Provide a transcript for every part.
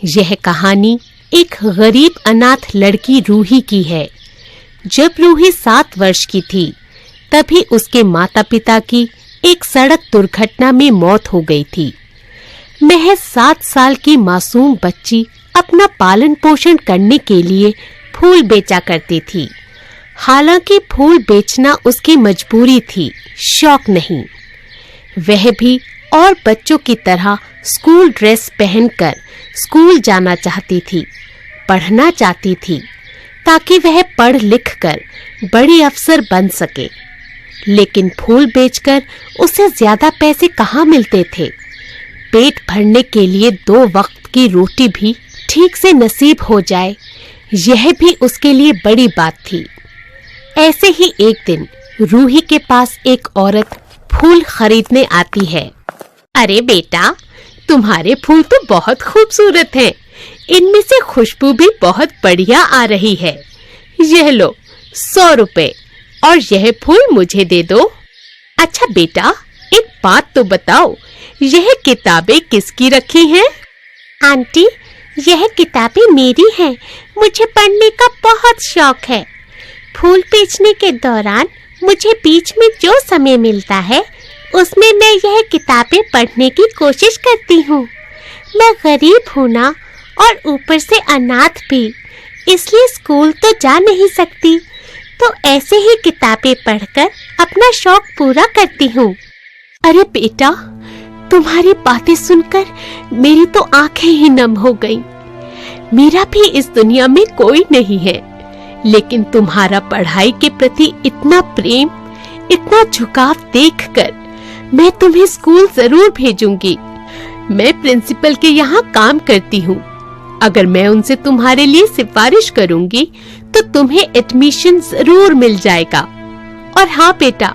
यह कहानी एक गरीब अनाथ लड़की रूही की है। जब रूही 7 वर्ष की थी तभी उसके माता पिता की एक सड़क दुर्घटना में मौत हो गई थी। महज 7 साल की मासूम बच्ची अपना पालन पोषण करने के लिए फूल बेचा करती थी। हालांकि फूल बेचना उसकी मजबूरी थी, शौक नहीं। वह भी और बच्चों की तरह स्कूल ड्रेस पहनकर स्कूल जाना चाहती थी, पढ़ना चाहती थी ताकि वह पढ़ लिख कर बड़ी अफसर बन सके। लेकिन फूल बेचकर उसे ज्यादा पैसे कहाँ मिलते थे। पेट भरने के लिए 2 वक्त की रोटी भी ठीक से नसीब हो जाए, यह भी उसके लिए बड़ी बात थी। ऐसे ही एक दिन रूही के पास एक औरत फूल खरीदने आती है। अरे बेटा, तुम्हारे फूल तो बहुत खूबसूरत हैं। इनमें से खुशबू भी बहुत बढ़िया आ रही है। यह लो 100 रुपए और यह फूल मुझे दे दो। अच्छा बेटा, एक बात तो बताओ, यह किताबें किसकी रखी हैं? आंटी, यह किताबें मेरी हैं। मुझे पढ़ने का बहुत शौक है। फूल बेचने के दौरान मुझे बीच में जो समय मिलता है उसमें मैं यह किताबें पढ़ने की कोशिश करती हूँ। मैं गरीब हूँ ना, और ऊपर से अनाथ भी, इसलिए स्कूल तो जा नहीं सकती, तो ऐसे ही किताबें पढ़कर अपना शौक पूरा करती हूँ। अरे बेटा, तुम्हारी बातें सुनकर मेरी तो आंखें ही नम हो गईं। मेरा भी इस दुनिया में कोई नहीं है, लेकिन तुम्हारा पढ़ाई के प्रति इतना प्रेम, इतना झुकाव देखकर मैं तुम्हें स्कूल जरूर भेजूंगी। मैं प्रिंसिपल के यहाँ काम करती हूँ। अगर मैं उनसे तुम्हारे लिए सिफारिश करूंगी तो तुम्हें एडमिशन जरूर मिल जाएगा। और हाँ बेटा,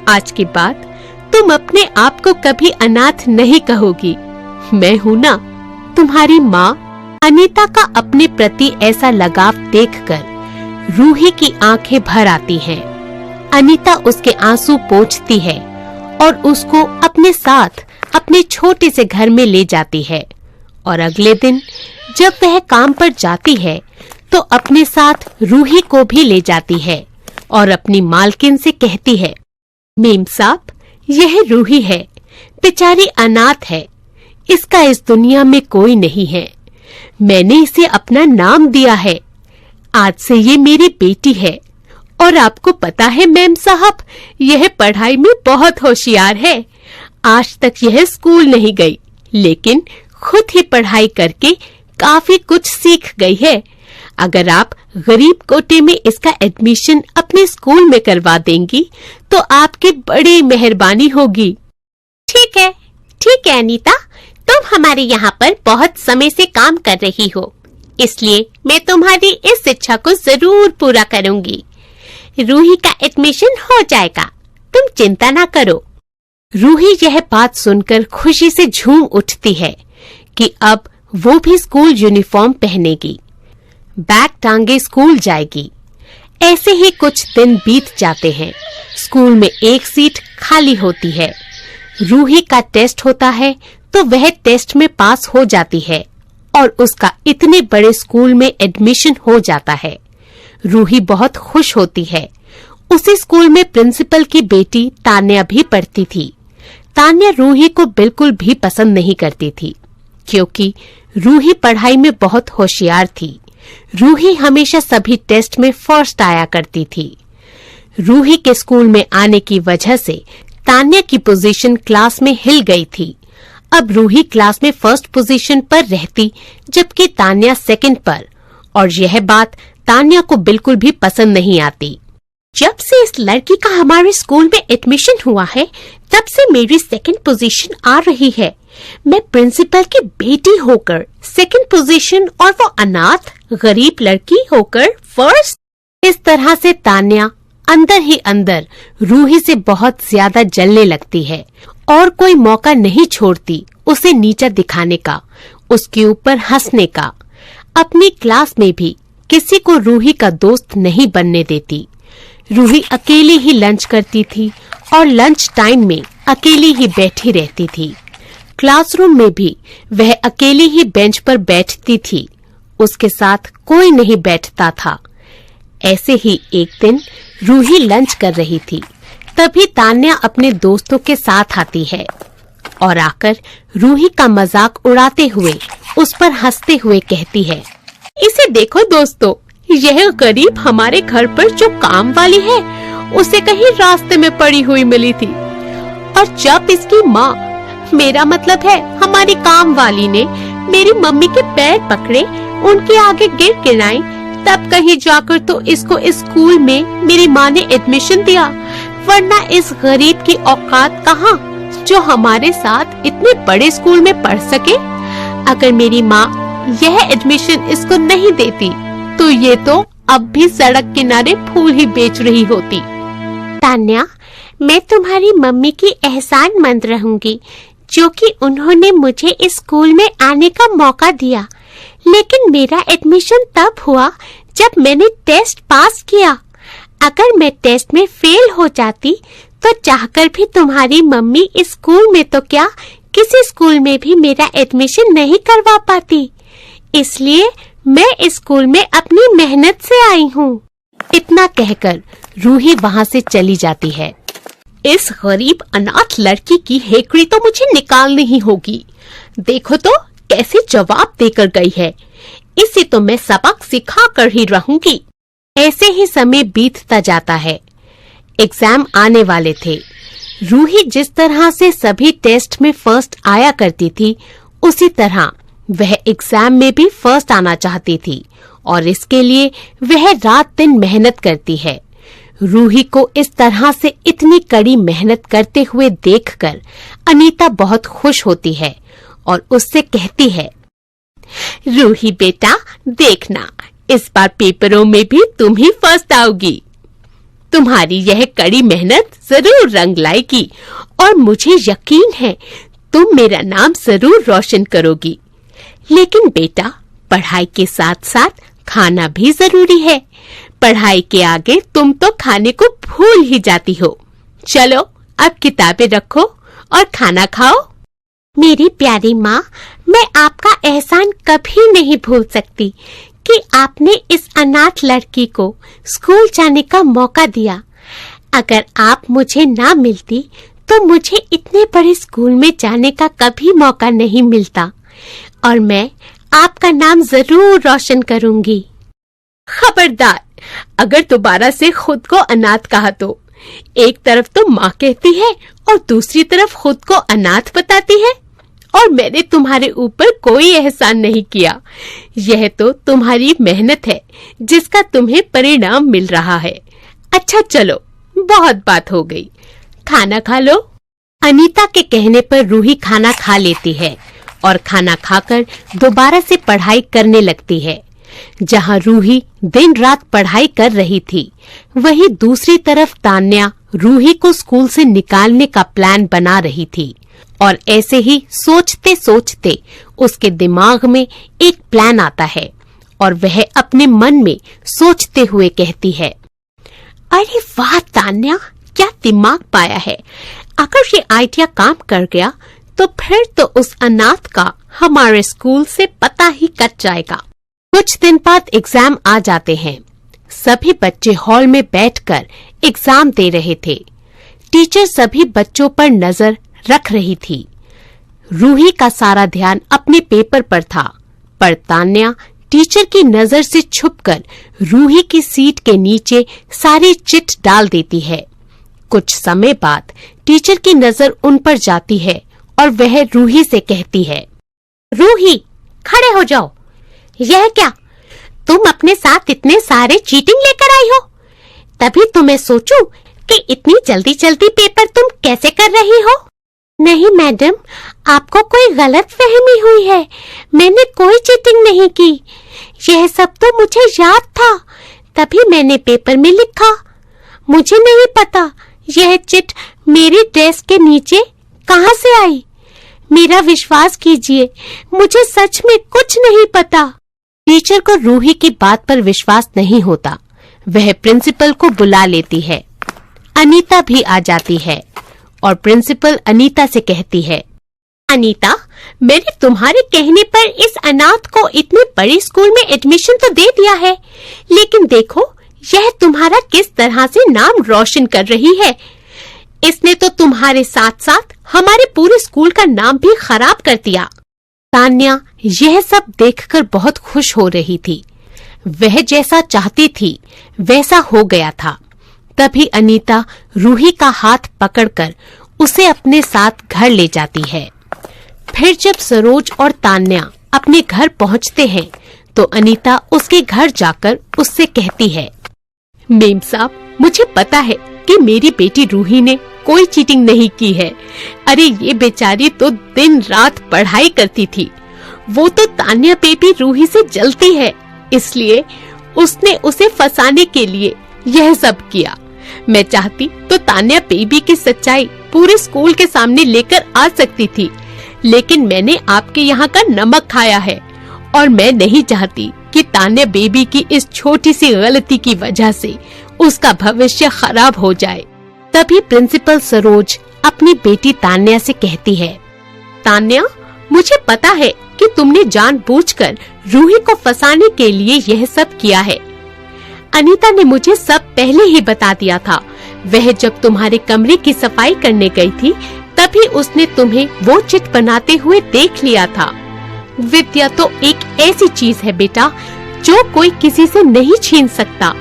आज के बाद तुम अपने आप को कभी अनाथ नहीं कहोगी। मैं हूँ ना। तुम्हारी माँ अनीता का अपने प्रति ऐसा लगाव देखकर रूही की आंखें भर आती हैं। अनीता उसके आंसू पोंछती है और उसको अपने साथ अपने छोटे से घर में ले जाती है। और अगले दिन जब वह काम पर जाती है तो अपने साथ रूही को भी ले जाती है और अपनी मालकिन से कहती है, मेम साहब, यह रूही है, बेचारी अनाथ है। इसका इस दुनिया में कोई नहीं है। मैंने इसे अपना नाम दिया है। आज से ये मेरी बेटी है। और आपको पता है मेम साहब, यह पढ़ाई में बहुत होशियार है। आज तक यह स्कूल नहीं गई, लेकिन खुद ही पढ़ाई करके काफी कुछ सीख गई है। अगर आप गरीब कोटे में इसका एडमिशन अपने स्कूल में करवा देंगी तो आपकी बड़ी मेहरबानी होगी। ठीक है अनीता, तुम हमारे यहाँ पर बहुत समय से काम कर रही हो, इसलिए मैं तुम्हारी इस इच्छा को जरूर पूरा करूँगी। रूही का एडमिशन हो जाएगा, तुम चिंता ना करो। रूही यह बात सुनकर खुशी से झूम उठती है कि अब वो भी स्कूल यूनिफॉर्म पहनेगी, बैग टांगे स्कूल जाएगी। ऐसे ही कुछ दिन बीत जाते हैं। स्कूल में एक सीट खाली होती है। रूही का टेस्ट होता है तो वह टेस्ट में पास हो जाती है और उसका इतने बड़े स्कूल में एडमिशन हो जाता है। रूही बहुत खुश होती है। उसी स्कूल में प्रिंसिपल की बेटी तान्या भी पढ़ती थी। तान्या रूही को बिल्कुल भी पसंद नहीं करती थी, क्योंकि रूही पढ़ाई में बहुत होशियार थी। रूही हमेशा सभी टेस्ट में फर्स्ट आया करती थी। रूही के स्कूल में आने की वजह से तान्या की पोजीशन क्लास में हिल गई थी। अब रूही क्लास में फर्स्ट पोजीशन पर रहती, जबकि तान्या सेकंड पर, और यह बात तान्या को बिल्कुल भी पसंद नहीं आती। जब से इस लड़की का हमारे स्कूल में एडमिशन हुआ है, तब से मेरी सेकंड पोजीशन आ रही है। मैं प्रिंसिपल की बेटी होकर सेकंड पोजीशन, और वो अनाथ गरीब लड़की होकर फर्स्ट। इस तरह से तान्या अंदर ही अंदर रूही से बहुत ज्यादा जलने लगती है और कोई मौका नहीं छोड़ती उसे नीचा दिखाने का, उसके ऊपर हंसने का। अपनी क्लास में भी किसी को रूही का दोस्त नहीं बनने देती। रूही अकेली ही लंच करती थी और लंच टाइम में अकेली ही बैठी रहती थी। क्लासरूम में भी वह अकेली ही बेंच पर बैठती थी, उसके साथ कोई नहीं बैठता था। ऐसे ही एक दिन रूही लंच कर रही थी, तभी तान्या अपने दोस्तों के साथ आती है और आकर रूही का मजाक उड़ाते हुए उस पर हंसते हुए कहती है, इसे देखो दोस्तों, यह गरीब हमारे घर पर जो काम वाली है उसे कहीं रास्ते में पड़ी हुई मिली थी, और जब इसकी माँ, मेरा मतलब है हमारी काम वाली ने मेरी मम्मी के पैर पकड़े, उनके आगे गिर गिराई, तब कहीं जाकर तो इसको इस स्कूल में मेरी माँ ने एडमिशन दिया, वरना इस गरीब की औकात कहाँ जो हमारे साथ इतने बड़े स्कूल में पढ़ सके। अगर मेरी माँ यह एडमिशन इसको नहीं देती तो ये तो अब भी सड़क किनारे फूल ही बेच रही होती। तान्या, मैं तुम्हारी मम्मी की एहसानमंद रहूंगी, जो कि उन्होंने मुझे इस स्कूल में आने का मौका दिया, लेकिन मेरा एडमिशन तब हुआ जब मैंने टेस्ट पास किया। अगर मैं टेस्ट में फेल हो जाती तो चाहकर भी तुम्हारी मम्मी इस स्कूल में तो क्या, किसी स्कूल में भी मेरा एडमिशन नहीं करवा पाती। इसलिए मैं इस स्कूल में अपनी मेहनत से आई हूँ। इतना कहकर रूही वहाँ से चली जाती है। इस गरीब अनाथ लड़की की हेकड़ी तो मुझे निकालनी ही होगी। देखो तो कैसे जवाब देकर गई है, इसे तो मैं सबक सिखा कर ही रहूंगी। ऐसे ही समय बीतता जाता है। एग्जाम आने वाले थे। रूही जिस तरह से सभी टेस्ट में फर्स्ट आया करती थी, उसी तरह वह एग्जाम में भी फर्स्ट आना चाहती थी, और इसके लिए वह रात दिन मेहनत करती है। रूही को इस तरह से इतनी कड़ी मेहनत करते हुए देखकर अनीता बहुत खुश होती है और उससे कहती है, रूही बेटा, देखना इस बार पेपरों में भी तुम ही फर्स्ट आओगी। तुम्हारी यह कड़ी मेहनत जरूर रंग लाएगी और मुझे यकीन है तुम मेरा नाम जरूर रोशन करोगी। लेकिन बेटा, पढ़ाई के साथ साथ खाना भी जरूरी है। पढ़ाई के आगे तुम तो खाने को भूल ही जाती हो। चलो अब किताबें रखो और खाना खाओ। मेरी प्यारी माँ, मैं आपका एहसान कभी नहीं भूल सकती कि आपने इस अनाथ लड़की को स्कूल जाने का मौका दिया। अगर आप मुझे ना मिलती तो मुझे इतने बड़े स्कूल में जाने का कभी मौका नहीं मिलता, और मैं आपका नाम जरूर रोशन करूंगी। खबरदार, अगर दोबारा से खुद को अनाथ कहा तो एक तरफ तो माँ कहती है और दूसरी तरफ खुद को अनाथ बताती है। और मैंने तुम्हारे ऊपर कोई एहसान नहीं किया, यह तो तुम्हारी मेहनत है जिसका तुम्हें परिणाम मिल रहा है। अच्छा चलो, बहुत बात हो गई, खाना खा लो। अनीता के कहने पर रूही खाना खा लेती है और खाना खाकर दोबारा से पढ़ाई करने लगती है। जहाँ रूही दिन रात पढ़ाई कर रही थी, वहीं दूसरी तरफ तान्या रूही को स्कूल से निकालने का प्लान बना रही थी। और ऐसे ही सोचते सोचते उसके दिमाग में एक प्लान आता है और वह अपने मन में सोचते हुए कहती है, अरे वाह तान्या, क्या दिमाग पाया है। अगर ये आइडिया काम कर गया तो फिर तो उस अनाथ का हमारे स्कूल से पता ही कट जाएगा। कुछ दिन बाद एग्जाम आ जाते हैं। सभी बच्चे हॉल में बैठकर एग्जाम दे रहे थे। टीचर सभी बच्चों पर नजर रख रही थी। रूही का सारा ध्यान अपने पेपर पर था, पर तान्या टीचर की नजर से छुपकर रूही की सीट के नीचे सारी चिट डाल देती है। कुछ समय बाद टीचर की नजर उन पर जाती है और वह रूही से कहती है, रूही, खड़े हो जाओ। यह क्या, तुम अपने साथ इतने सारे चीटिंग लेकर आई हो? तभी तो मैं सोचूं कि इतनी जल्दी जल्दी पेपर तुम कैसे कर रही हो। नहीं मैडम, आपको कोई गलतफहमी हुई है। मैंने कोई चीटिंग नहीं की। यह सब तो मुझे याद था, तभी मैंने पेपर में लिखा। मुझे नहीं पता यह चिट मेरी ड्रेस के नीचे कहाँ से आई। मेरा विश्वास कीजिए, मुझे सच में कुछ नहीं पता। टीचर को रूही की बात पर विश्वास नहीं होता। वह प्रिंसिपल को बुला लेती है। अनीता भी आ जाती है और प्रिंसिपल अनीता से कहती है, अनीता, मैंने तुम्हारे कहने पर इस अनाथ को इतने बड़े स्कूल में एडमिशन तो दे दिया है, लेकिन देखो यह तुम्हारा किस तरह से नाम रोशन कर रही है। इसने तो तुम्हारे साथ साथ हमारे पूरे स्कूल का नाम भी खराब कर दिया। तान्या यह सब देखकर बहुत खुश हो रही थी। वह जैसा चाहती थी वैसा हो गया था। तभी अनीता रूही का हाथ पकड़कर उसे अपने साथ घर ले जाती है। फिर जब सरोज और तान्या अपने घर पहुंचते हैं तो अनीता उसके घर जाकर उससे कहती है, मेम साहब, मुझे पता है कि मेरी बेटी रूही ने कोई चीटिंग नहीं की है। अरे ये बेचारी तो दिन रात पढ़ाई करती थी। वो तो तान्या बेबी रूही से जलती है, इसलिए उसने उसे फंसाने के लिए यह सब किया। मैं चाहती तो तान्या बेबी की सच्चाई पूरे स्कूल के सामने लेकर आ सकती थी, लेकिन मैंने आपके यहाँ का नमक खाया है और मैं नहीं चाहती कि तान्या बेबी की इस छोटी सी गलती की वजह से उसका भविष्य खराब हो जाए। तभी प्रिंसिपल सरोज अपनी बेटी तान्या से कहती है, तान्या, मुझे पता है कि तुमने जानबूझकर रूही को फंसाने के लिए यह सब किया है। अनीता ने मुझे सब पहले ही बता दिया था। वह जब तुम्हारे कमरे की सफाई करने गई थी तभी उसने तुम्हें वो चिट बनाते हुए देख लिया था। विद्या तो एक ऐसी चीज है बेटा जो कोई किसी से नहीं छीन सकता।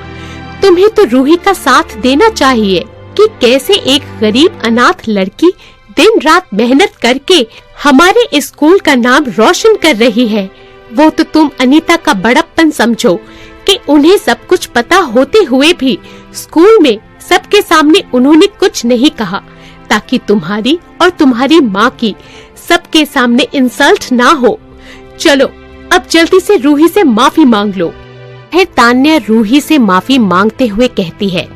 तुम्हें तो रूही का साथ देना चाहिए कि कैसे एक गरीब अनाथ लड़की दिन रात मेहनत करके हमारे स्कूल का नाम रोशन कर रही है। वो तो तुम अनीता का बड़प्पन समझो कि उन्हें सब कुछ पता होते हुए भी स्कूल में सबके सामने उन्होंने कुछ नहीं कहा, ताकि तुम्हारी और तुम्हारी माँ की सबके सामने इंसल्ट ना हो। चलो अब जल्दी से रूही से माफी मांग लो। फिर तान्या रूही से माफी मांगते हुए कहती है,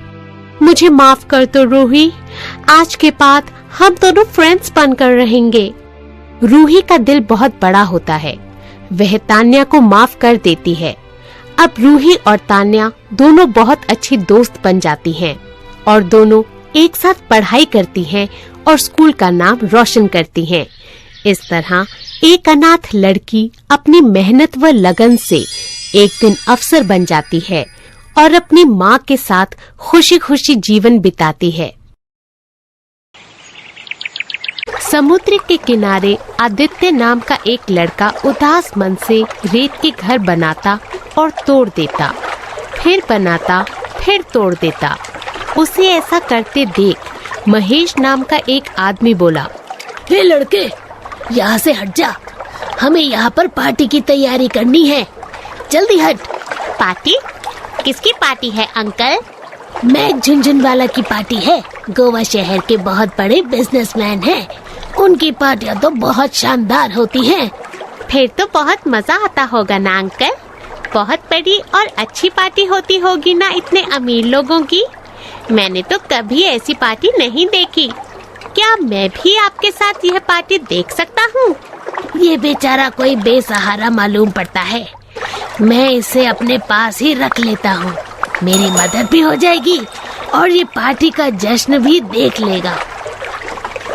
मुझे माफ कर दो रूही, आज के बाद हम दोनों फ्रेंड्स बनकर रहेंगे। रूही का दिल बहुत बड़ा होता है। वह तान्या को माफ कर देती है। अब रूही और तान्या दोनों बहुत अच्छी दोस्त बन जाती हैं और दोनों एक साथ पढ़ाई करती हैं और स्कूल का नाम रोशन करती हैं। इस तरह एक अनाथ लड़की अपनी मेहनत व लगन से एक दिन अफसर बन जाती है और अपनी माँ के साथ खुशी खुशी जीवन बिताती है। समुद्र के किनारे आदित्य नाम का एक लड़का उदास मन से रेत के घर बनाता और तोड़ देता, फिर बनाता, फिर तोड़ देता। उसे ऐसा करते देख महेश नाम का एक आदमी बोला, हे लड़के, यहाँ से हट जा, हमें यहाँ पर पार्टी की तैयारी करनी है, जल्दी हट। पार्टी? किसकी पार्टी है अंकल? मैक झुनझुनवाला की पार्टी है। गोवा शहर के बहुत बड़े बिजनेसमैन हैं। उनकी पार्टियां तो बहुत शानदार होती हैं। फिर तो बहुत मजा आता होगा ना अंकल? बहुत बड़ी और अच्छी पार्टी होती होगी ना इतने अमीर लोगों की। मैंने तो कभी ऐसी पार्टी नहीं देखी। क्या मैं भी आपके साथ यह पार्टी देख सकता हूँ? ये बेचारा कोई बेसहारा मालूम पड़ता है। मैं इसे अपने पास ही रख लेता हूँ। मेरी मदद भी हो जाएगी और ये पार्टी का जश्न भी देख लेगा।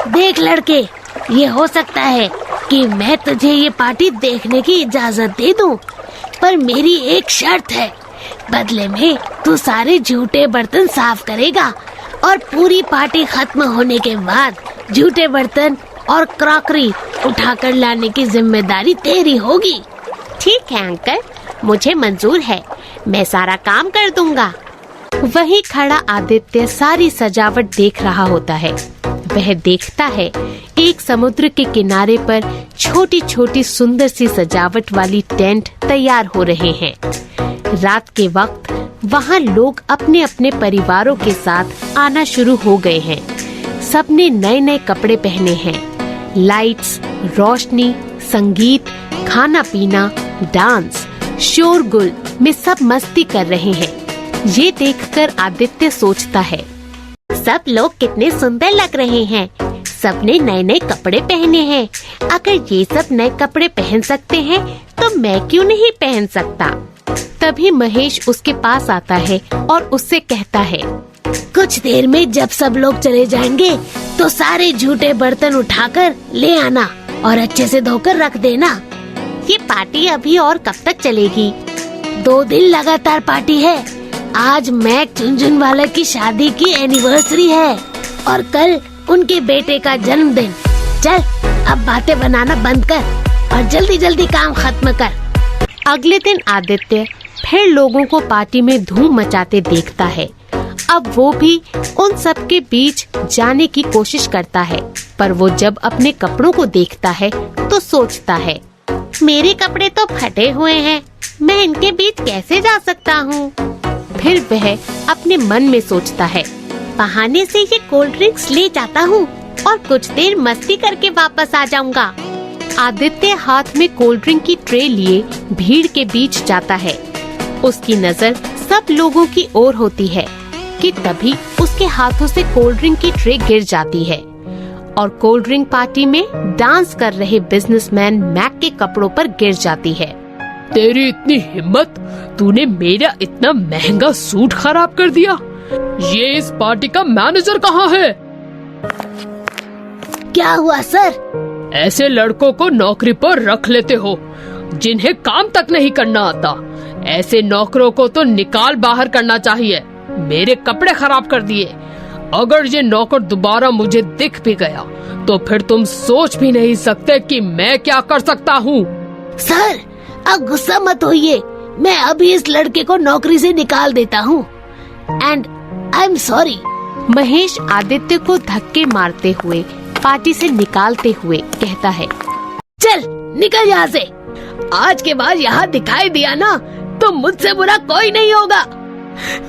देख लड़के, ये हो सकता है कि मैं तुझे ये पार्टी देखने की इजाजत दे दूं, पर मेरी एक शर्त है। बदले में तू सारे झूठे बर्तन साफ करेगा और पूरी पार्टी खत्म होने के बाद झूठे बर्तन और क्रॉकरी उठाकर लाने की जिम्मेदारी तेरी होगी। ठीक है अंकल, मुझे मंजूर है, मैं सारा काम कर दूंगा। वही खड़ा आदित्य सारी सजावट देख रहा होता है। वह देखता है एक समुद्र के किनारे पर छोटी छोटी सुंदर सी सजावट वाली टेंट तैयार हो रहे हैं। रात के वक्त वहाँ लोग अपने अपने परिवारों के साथ आना शुरू हो गए हैं। सबने नए नए कपड़े पहने हैं। लाइट्स, रोशनी, संगीत, खाना पीना, डांस, शोरगुल में सब मस्ती कर रहे हैं। ये देखकर आदित्य सोचता है, सब लोग कितने सुंदर लग रहे हैं। सबने नए नए कपड़े पहने हैं। अगर ये सब नए कपड़े पहन सकते हैं तो मैं क्यों नहीं पहन सकता? तभी महेश उसके पास आता है और उससे कहता है, कुछ देर में जब सब लोग चले जाएंगे तो सारे झूठे बर्तन उठाकर ले आना और अच्छे से धोकर रख देना। ये पार्टी अभी और कब तक चलेगी? 2 दिन लगातार पार्टी है। आज मैक झुनझुनवाला की शादी की एनिवर्सरी है और कल उनके बेटे का जन्मदिन। चल अब बातें बनाना बंद कर और जल्दी जल्दी काम खत्म कर। अगले दिन आदित्य फिर लोगों को पार्टी में धूम मचाते देखता है। अब वो भी उन सब के बीच जाने की कोशिश करता है, पर वो जब अपने कपड़ों को देखता है तो सोचता है, मेरे कपड़े तो फटे हुए हैं, मैं इनके बीच कैसे जा सकता हूँ। फिर वह अपने मन में सोचता है, बहाने से ये कोल्ड ड्रिंक्स ले जाता हूँ और कुछ देर मस्ती करके वापस आ जाऊंगा। आदित्य हाथ में कोल्ड ड्रिंक की ट्रे लिए भीड़ के बीच जाता है। उसकी नजर सब लोगों की ओर होती है कि तभी उसके हाथों से कोल्ड ड्रिंक की ट्रे गिर जाती है और कोल्ड ड्रिंक पार्टी में डांस कर रहे बिजनेसमैन मैक के कपड़ों पर गिर जाती है। तेरी इतनी हिम्मत, तूने मेरा इतना महंगा सूट खराब कर दिया। ये इस पार्टी का मैनेजर कहाँ है? क्या हुआ सर? ऐसे लड़कों को नौकरी पर रख लेते हो जिन्हें काम तक नहीं करना आता। ऐसे नौकरों को तो निकाल बाहर करना चाहिए। मेरे कपड़े खराब कर दिए। अगर ये नौकर दोबारा मुझे दिख भी गया तो फिर तुम सोच भी नहीं सकते कि मैं क्या कर सकता हूँ। सर अब गुस्सा मत होइए, मैं अभी इस लड़के को नौकरी से निकाल देता हूँ। And I am sorry. Mahesh Aditya को धक्के मारते हुए पार्टी से निकालते हुए कहता है, चल निकल यहाँ से। आज के बाद यहाँ दिखाई दिया ना तो मुझसे बुरा कोई नहीं होगा।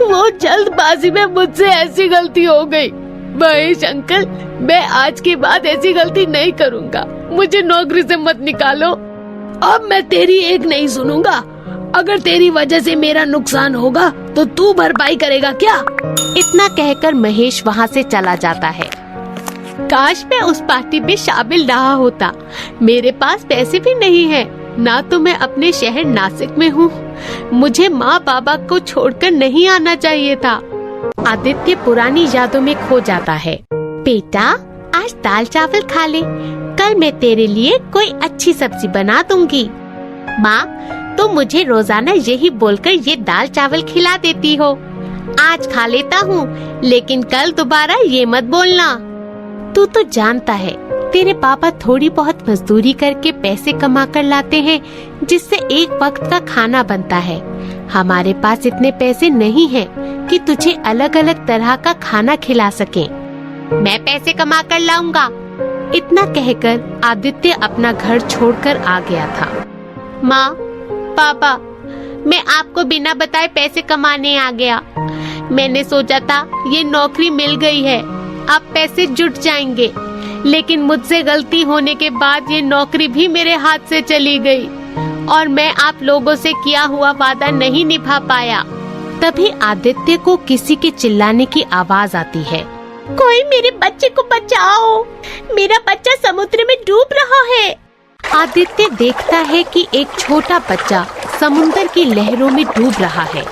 वो जल्दबाजी में मुझसे ऐसी गलती हो गई। महेश अंकल, मैं आज के बाद ऐसी गलती नहीं करूँगा। मुझे नौकरी से मत निकालो। अब मैं तेरी एक नहीं सुनूंगा। अगर तेरी वजह से मेरा नुकसान होगा तो तू भरपाई करेगा क्या? इतना कहकर महेश वहाँ से चला जाता है। काश मैं उस पार्टी में शामिल रहा होता। मेरे पास पैसे भी नहीं है, ना तो मैं अपने शहर नासिक में हूँ। मुझे माँ बाबा को छोड़कर नहीं आना चाहिए था। आदित्य पुरानी यादों में खो जाता है। बेटा आज दाल चावल खा ले, कल मैं तेरे लिए कोई अच्छी सब्जी बना दूंगी। माँ तो मुझे रोजाना यही बोलकर ये दाल चावल खिला देती हो। आज खा लेता हूँ लेकिन कल दोबारा ये मत बोलना। तू तो जानता है तेरे पापा थोड़ी बहुत मजदूरी करके पैसे कमा कर लाते हैं जिससे एक वक्त का खाना बनता है। हमारे पास इतने पैसे नहीं हैं कि तुझे अलग अलग तरह का खाना खिला सकें। मैं पैसे कमा कर लाऊंगा। इतना कहकर आदित्य अपना घर छोड़कर आ गया था। माँ पापा, मैं आपको बिना बताए पैसे कमाने आ गया। मैंने सोचा था ये नौकरी मिल गई है, अब पैसे जुट जाएंगे, लेकिन मुझसे गलती होने के बाद ये नौकरी भी मेरे हाथ से चली गई और मैं आप लोगों से किया हुआ वादा नहीं निभा पाया। तभी आदित्य को किसी के चिल्लाने की आवाज आती है। कोई मेरे बच्चे को बचाओ, मेरा बच्चा समुद्र में डूब रहा है। आदित्य देखता है कि एक छोटा बच्चा समुद्र की लहरों में डूब रहा है।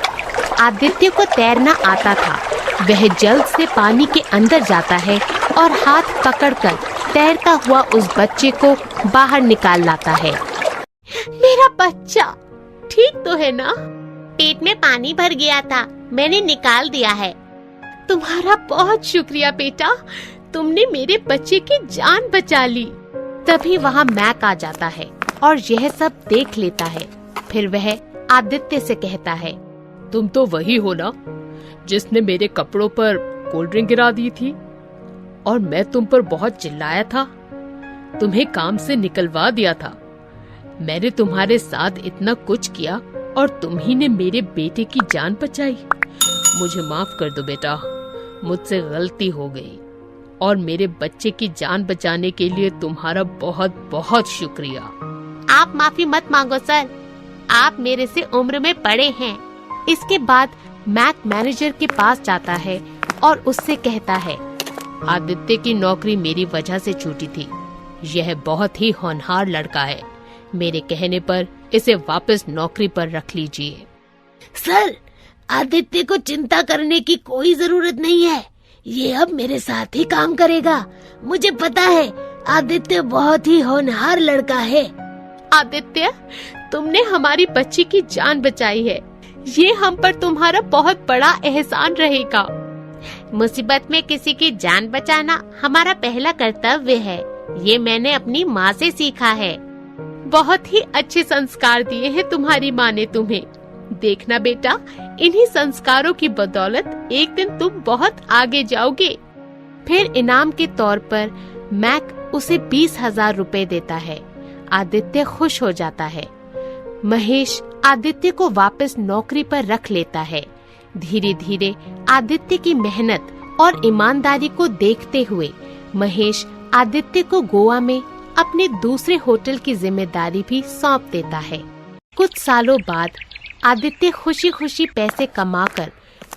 आदित्य को तैरना आता था। वह जल्द से पानी के अंदर जाता है और हाथ पकड़कर तैरता हुआ उस बच्चे को बाहर निकाल लाता है। मेरा बच्चा ठीक तो है ना? पेट में पानी भर गया था, मैंने निकाल दिया है। तुम्हारा बहुत शुक्रिया बेटा, तुमने मेरे बच्चे की जान बचा ली। तभी वहाँ मैक आ जाता है और यह सब देख लेता है। फिर वह आदित्य से कहता है, तुम तो वही हो ना जिसने मेरे कपड़ों पर कोल्ड ड्रिंक गिरा दी थी और मैं तुम पर बहुत चिल्लाया था, तुम्हें काम से निकलवा दिया था। मैंने तुम्हारे साथ इतना कुछ किया और तुम ही ने मेरे बेटे की जान बचाई। मुझे माफ कर दो बेटा, मुझसे गलती हो गई और मेरे बच्चे की जान बचाने के लिए तुम्हारा बहुत बहुत शुक्रिया। आप माफी मत मांगो सर, आप मेरे से उम्र में बड़े हैं। इसके बाद मैक मैनेजर के पास जाता है और उससे कहता है, आदित्य की नौकरी मेरी वजह से छूटी थी। यह बहुत ही होनहार लड़का है। मेरे कहने पर इसे वापस नौकरी पर रख लीजिए। सर, आदित्य को चिंता करने की कोई जरूरत नहीं है। ये अब मेरे साथ ही काम करेगा। मुझे पता है आदित्य बहुत ही होनहार लड़का है। आदित्य, तुमने हमारी बच्ची की जान बचाई है। ये हम पर तुम्हारा बहुत बड़ा एहसान रहेगा। मुसीबत में किसी की जान बचाना हमारा पहला कर्तव्य है। ये मैंने अपनी माँ से सीखा है। बहुत ही अच्छे संस्कार दिए हैं तुम्हारी माँ ने तुम्हें। देखना बेटा, इन्हीं संस्कारों की बदौलत एक दिन तुम बहुत आगे जाओगे। फिर इनाम के तौर पर मैक उसे 20,000 रुपए देता है। आदित्य खुश हो जाता है। महेश आदित्य को वापस नौकरी पर रख लेता है। धीरे धीरे आदित्य की मेहनत और ईमानदारी को देखते हुए महेश आदित्य को गोवा में अपने दूसरे होटल की जिम्मेदारी भी सौंप देता है। कुछ सालों बाद आदित्य खुशी खुशी पैसे कमाकर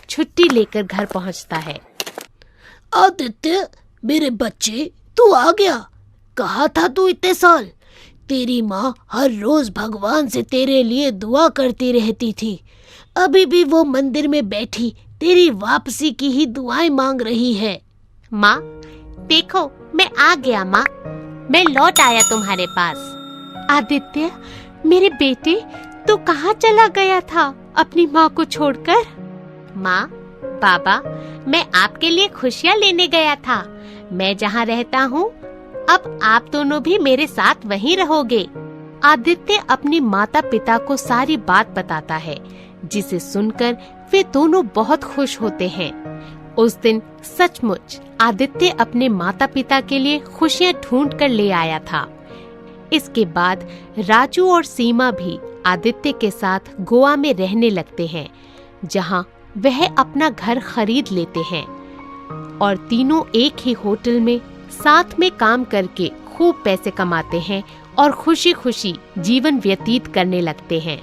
छुट्टी लेकर घर पहुंचता है। आदित्य, मेरे बच्चे, तू आ गया। कहाँ था तू इतने साल? तेरी माँ हर रोज भगवान से तेरे लिए दुआ करती रहती थी। अभी भी वो मंदिर में बैठी तेरी वापसी की ही दुआएं मांग रही है। माँ, देखो मैं आ गया। माँ, मैं लौट आया तुम्हारे पास। आदित्य, मेरे बेटे, तू कहाँ चला गया था अपनी माँ को छोड़कर? माँ, पापा, मैं आपके लिए खुशियाँ लेने गया था। मैं जहाँ रहता हूँ, अब आप दोनों भी मेरे साथ वहीं रहोगे। आदित्य अपनी माता पिता को सारी बात बताता है, जिसे सुनकर वे दोनों बहुत खुश होते हैं। उस दिन सचमुच आदित्य अपने माता पिता के लिए खुशियाँ ढूंढ कर ले आया था। इसके बाद राजू और सीमा भी आदित्य के साथ गोवा में रहने लगते हैं, जहाँ वह अपना घर खरीद लेते हैं और तीनों एक ही होटल में साथ में काम करके खूब पैसे कमाते हैं और खुशी खुशी जीवन व्यतीत करने लगते हैं।